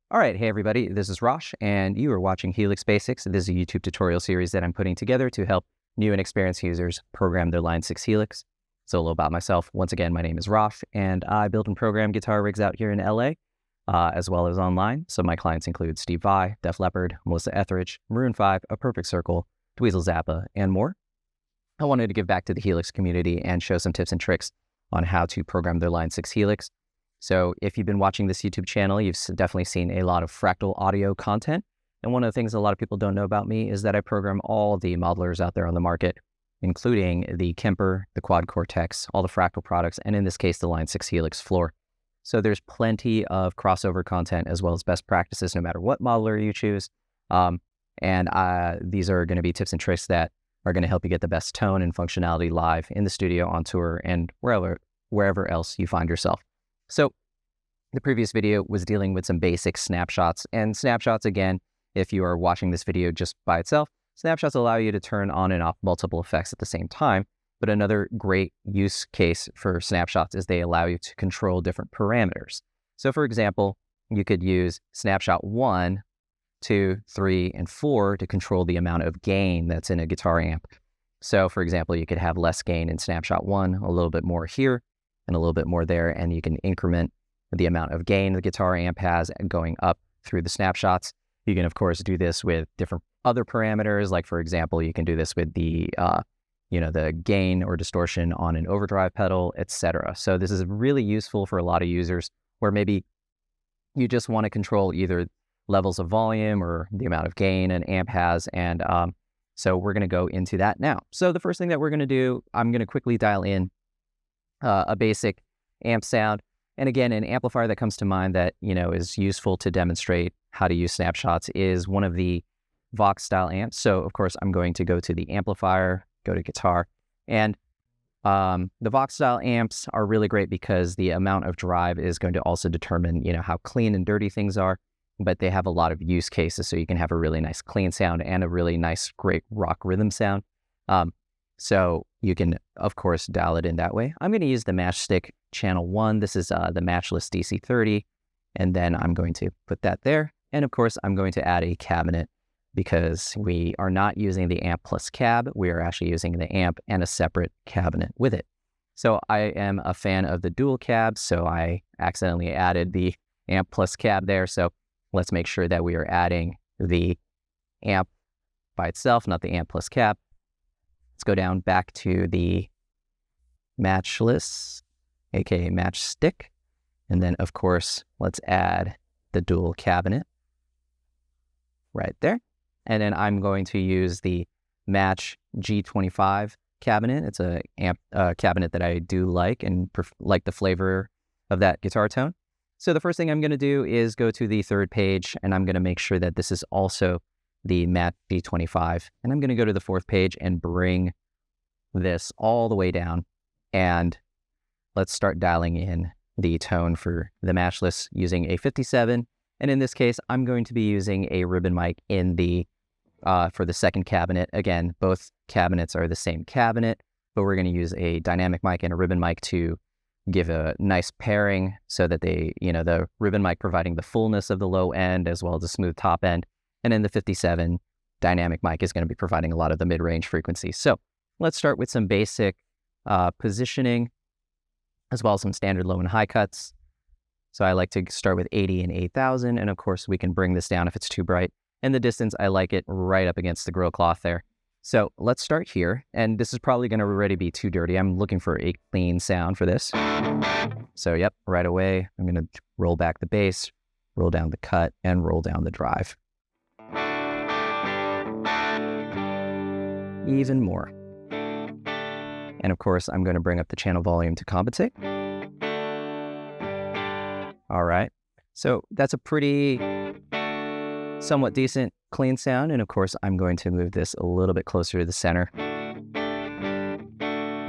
All right, hey everybody, this is Rosh, and you are watching Helix Basics. This is a YouTube tutorial series that I'm putting together to help new and experienced users program their Line 6 Helix. So a little about myself. Once again, my name is Rosh, and I build and program guitar rigs out here in LA, as well as online. So my clients include Steve Vai, Leppard, Etheridge, Maroon 5, A Perfect Circle, Dweezil Zappa, and more. I wanted to give back to the Helix community and show some tips and tricks on how to program their Line 6 Helix. So if you've been watching this YouTube channel, you've definitely seen a lot of fractal audio content. And one of the things a lot of people don't know about me is that I program all the modelers out there on the market, including the Kemper, the Quad Cortex, all the fractal products, and in this case, the Line 6 Helix Floor. So there's plenty of crossover content as well as best practices, no matter what modeler you choose. These are going to be tips and tricks that are going to help you get the best tone and functionality live in the studio, on tour, and wherever else you find yourself. So the previous video was dealing with some basic snapshots, and snapshots, again, if you are watching this video just by itself, snapshots allow you to turn on and off multiple effects at the same time. But another great use case for snapshots is they allow you to control different parameters. So for example, you could use snapshot 1, 2, 3, and 4 to control the amount of gain that's in a guitar amp. So for example, you could have less gain in snapshot 1, a little bit more here, and a little bit more there, and you can increment the amount of gain the guitar amp has going up through the snapshots. You can, of course, do this with different other parameters, like, for example, you can do this with the gain or distortion on an overdrive pedal, etc. So this is really useful for a lot of users where maybe you just want to control either levels of volume or the amount of gain an amp has, and so we're going to go into that now. So the first thing that we're going to do, I'm going to quickly dial in a basic amp sound. And again, an amplifier that comes to mind that, is useful to demonstrate how to use snapshots is one of the Vox style amps. So of course, I'm going to go to the amplifier, go to guitar, and the Vox style amps are really great because the amount of drive is going to also determine, how clean and dirty things are, but they have a lot of use cases. So you can have a really nice clean sound and a really nice, great rock rhythm sound. So you can, of course, dial it in that way. I'm going to use the Matchstick channel 1. This is the Matchless DC30. And then I'm going to put that there. And of course, I'm going to add a cabinet because we are not using the amp plus cab. We are actually using the amp and a separate cabinet with it. So I am a fan of the dual cabs. So I accidentally added the amp plus cab there. So let's make sure that we are adding the amp by itself, not the amp plus cab. Let's go down back to the Matchless, aka Matchstick. And then, of course, let's add the dual cabinet right there. And then I'm going to use the Match G25 cabinet. It's a cabinet that I do like and like the flavor of that guitar tone. So the first thing I'm going to do is go to the third page, and I'm going to make sure that this is also the Match G25. And I'm going to go to the fourth page and bring this all the way down. And let's start dialing in the tone for the Matchless using a 57. And in this case, I'm going to be using a ribbon mic in the for the second cabinet. Again, both cabinets are the same cabinet, but we're going to use a dynamic mic and a ribbon mic to give a nice pairing so that they, the ribbon mic providing the fullness of the low end as well as the smooth top end. And in the 57, dynamic mic is going to be providing a lot of the mid-range frequencies. So let's start with some basic positioning as well as some standard low and high cuts. So I like to start with 80 and 8,000. And of course, we can bring this down if it's too bright. And the distance, I like it right up against the grill cloth there. So let's start here. And this is probably going to already be too dirty. I'm looking for a clean sound for this. So yep, right away, I'm going to roll back the bass, roll down the cut, and roll down the drive. Even more. And of course, I'm going to bring up the channel volume to compensate. All right. So that's a pretty somewhat decent clean sound. And of course, I'm going to move this a little bit closer to the center.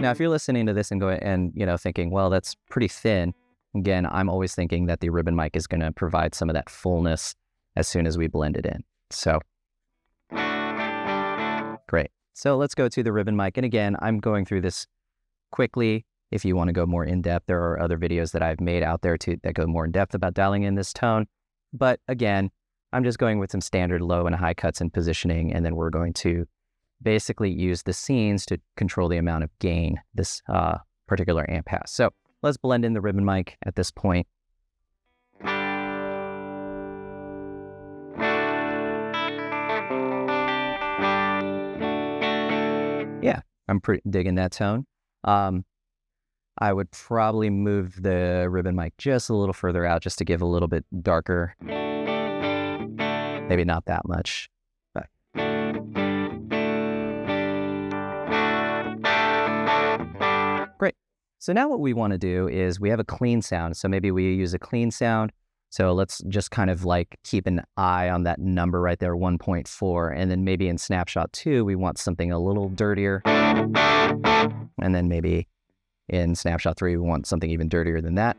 Now, if you're listening to this and going and, thinking, well, that's pretty thin. Again, I'm always thinking that the ribbon mic is going to provide some of that fullness as soon as we blend it in. So great. So let's go to the ribbon mic. And again, I'm going through this quickly. If you want to go more in depth, there are other videos that I've made out there that go more in depth about dialing in this tone. But again, I'm just going with some standard low and high cuts and positioning, and then we're going to basically use the scenes to control the amount of gain this particular amp has. So let's blend in the ribbon mic at this point. Yeah, I'm pretty digging that tone. I would probably move the ribbon mic just a little further out just to give a little bit darker. Maybe not that much, but. Great. So now what we want to do is we have a clean sound. So maybe we use a clean sound. So let's just kind of like keep an eye on that number right there, 1.4. And then maybe in Snapshot 2, we want something a little dirtier. And then maybe in Snapshot 3, we want something even dirtier than that.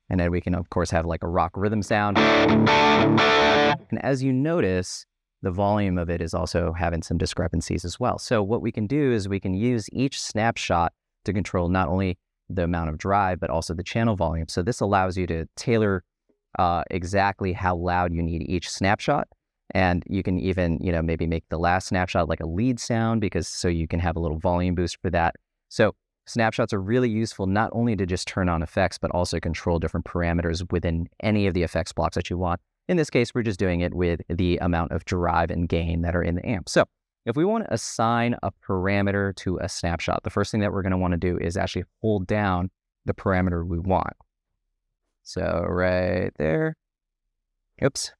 And then we can, of course, have like a rock rhythm sound. And as you notice, the volume of it is also having some discrepancies as well. So what we can do is we can use each snapshot to control not only the amount of drive, but also the channel volume. So this allows you to tailor exactly how loud you need each snapshot. And you can even, maybe make the last snapshot like a lead sound, because so you can have a little volume boost for that. So snapshots are really useful not only to just turn on effects, but also control different parameters within any of the effects blocks that you want. In this case, we're just doing it with the amount of drive and gain that are in the amp. So if we want to assign a parameter to a snapshot, the first thing that we're going to want to do is actually hold down the parameter we want. So right there. Oops.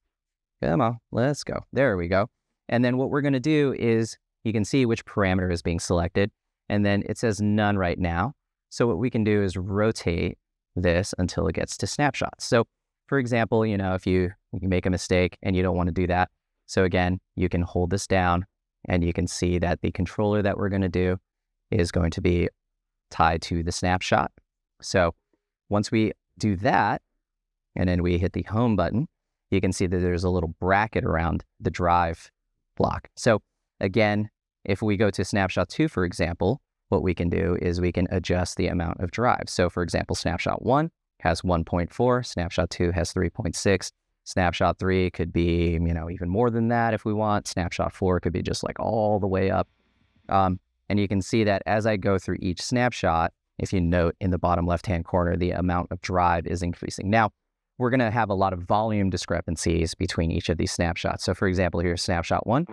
Come on, let's go. There we go. And then what we're going to do is you can see which parameter is being selected. And then it says none right now. So what we can do is rotate this until it gets to snapshots. So for example, if you make a mistake and you don't want to do that. So again, you can hold this down and you can see that the controller that we're going to do is going to be tied to the snapshot. So once we do that, and then we hit the home button, you can see that there's a little bracket around the drive block. So again, if we go to Snapshot 2, for example, what we can do is we can adjust the amount of drive. So for example, Snapshot 1 has 1.4, Snapshot 2 has 3.6, Snapshot 3 could be, even more than that if we want. Snapshot 4 could be just like all the way up. And you can see that as I go through each snapshot, if you note in the bottom left-hand corner, the amount of drive is increasing. Now, we're going to have a lot of volume discrepancies between each of these snapshots. So for example, here's Snapshot 1.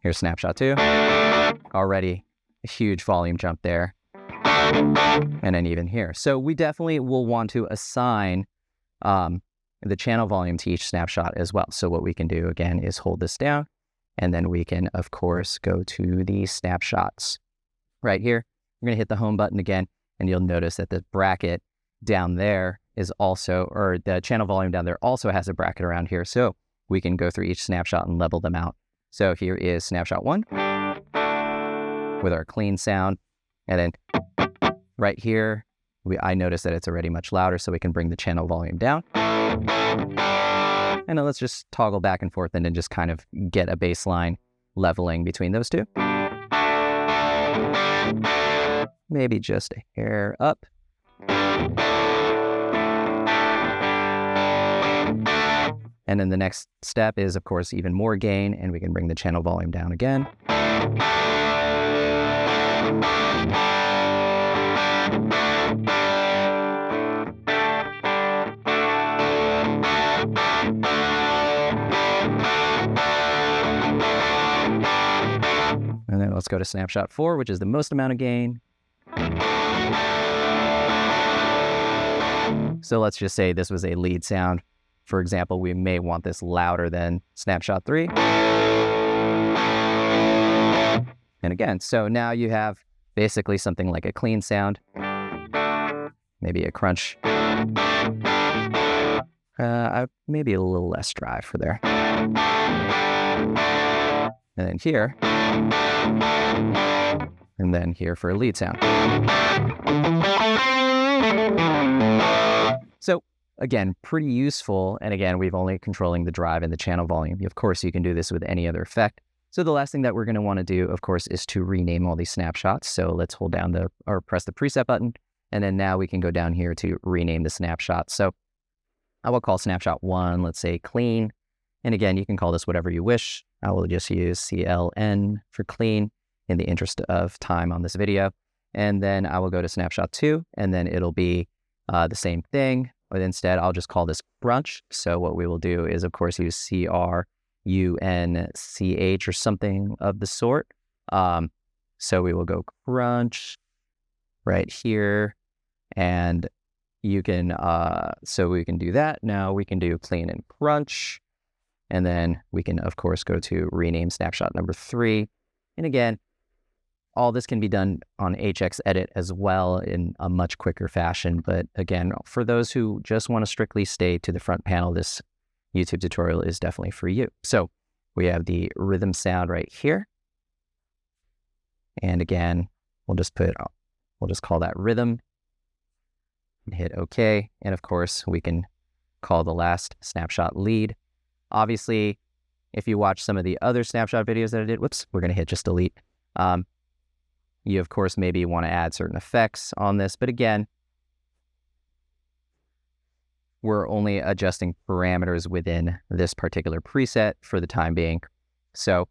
Here's Snapshot 2. Already a huge volume jump there. And then even here. So we definitely will want to assign the channel volume to each snapshot as well. So what we can do again is hold this down, and then we can, of course, go to the snapshots right here. We're going to hit the home button again, and you'll notice that the bracket down there is also, or the channel volume down there also has a bracket around here. So we can go through each snapshot and level them out. So here is Snapshot 1 with our clean sound. And then right here, I notice that it's already much louder, so we can bring the channel volume down. And then let's just toggle back and forth and then just kind of get a baseline leveling between those two. Maybe just a hair up. And then the next step is, of course, even more gain, and we can bring the channel volume down again. And then let's go to Snapshot 4, which is the most amount of gain. So let's just say this was a lead sound. For example, we may want this louder than Snapshot 3. And again, so now you have basically something like a clean sound, maybe a crunch, maybe a little less drive for there. And then here, and then here for a lead sound. So again, pretty useful. And again, we've only controlling the drive and the channel volume. Of course, you can do this with any other effect. So the last thing that we're going to want to do, of course, is to rename all these snapshots. So let's hold down or press the preset button. And then now we can go down here to rename the snapshot. So I will call snapshot 1, let's say clean. And again, you can call this whatever you wish. I will just use CLN for clean in the interest of time on this video. And then I will go to snapshot 2, and then it'll be the same thing, but instead I'll just call this crunch. So what we will do is, of course, use CRUNCH or something of the sort. So we will go crunch right here, and you can, so we can do that. Now we can do clean and crunch, and then we can, of course, go to rename snapshot number 3. And again, all this can be done on HX Edit as well in a much quicker fashion. But again, for those who just want to strictly stay to the front panel, this YouTube tutorial is definitely for you. So we have the rhythm sound right here. And again, we'll just call that rhythm and hit OK. And of course, we can call the last snapshot lead. Obviously, if you watch some of the other snapshot videos that I did, whoops, we're going to hit just delete. You, of course, maybe want to add certain effects on this, but again, we're only adjusting parameters within this particular preset for the time being. So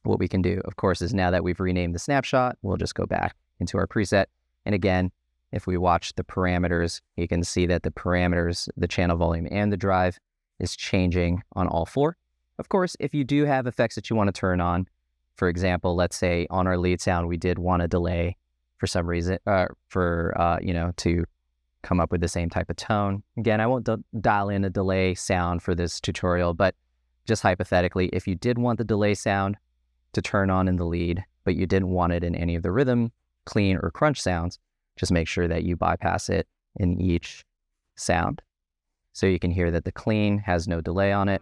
what we can do, of course, is now that we've renamed the snapshot, we'll just go back into our preset. And again, if we watch the parameters, you can see that the parameters, the channel volume and the drive is changing on all 4. Of course, if you do have effects that you want to turn on, for example, let's say on our lead sound, we did want a delay for some reason, to come up with the same type of tone. Again, I won't dial in a delay sound for this tutorial, but just hypothetically, if you did want the delay sound to turn on in the lead, but you didn't want it in any of the rhythm, clean, or crunch sounds, just make sure that you bypass it in each sound. So you can hear that the clean has no delay on it,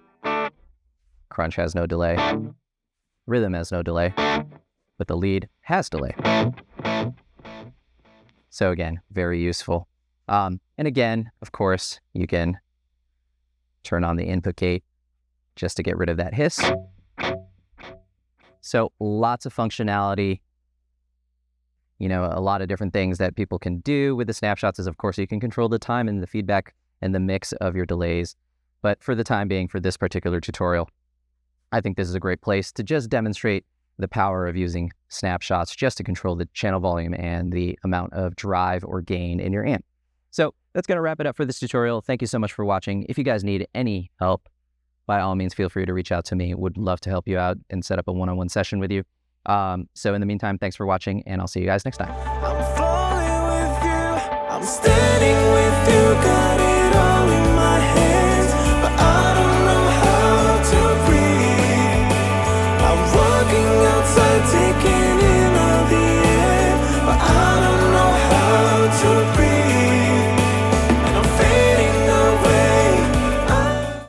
crunch has no delay, rhythm has no delay, but the lead has delay. So again, very useful. And again, of course, you can turn on the input gate just to get rid of that hiss. So lots of functionality, a lot of different things that people can do with the snapshots is, of course, you can control the time and the feedback and the mix of your delays. But for the time being, for this particular tutorial, I think this is a great place to just demonstrate the power of using snapshots just to control the channel volume and the amount of drive or gain in your amp. So that's going to wrap it up for this tutorial. Thank you so much for watching. If you guys need any help, by all means, feel free to reach out to me. Would love to help you out and set up a one-on-one session with you. So in the meantime, thanks for watching, and I'll see you guys next time. I'm falling with you, I'm standing with you, got it all in my hands, but I don't know how to breathe. I'm walking outside, taking in all the air, but I don't know how to breathe.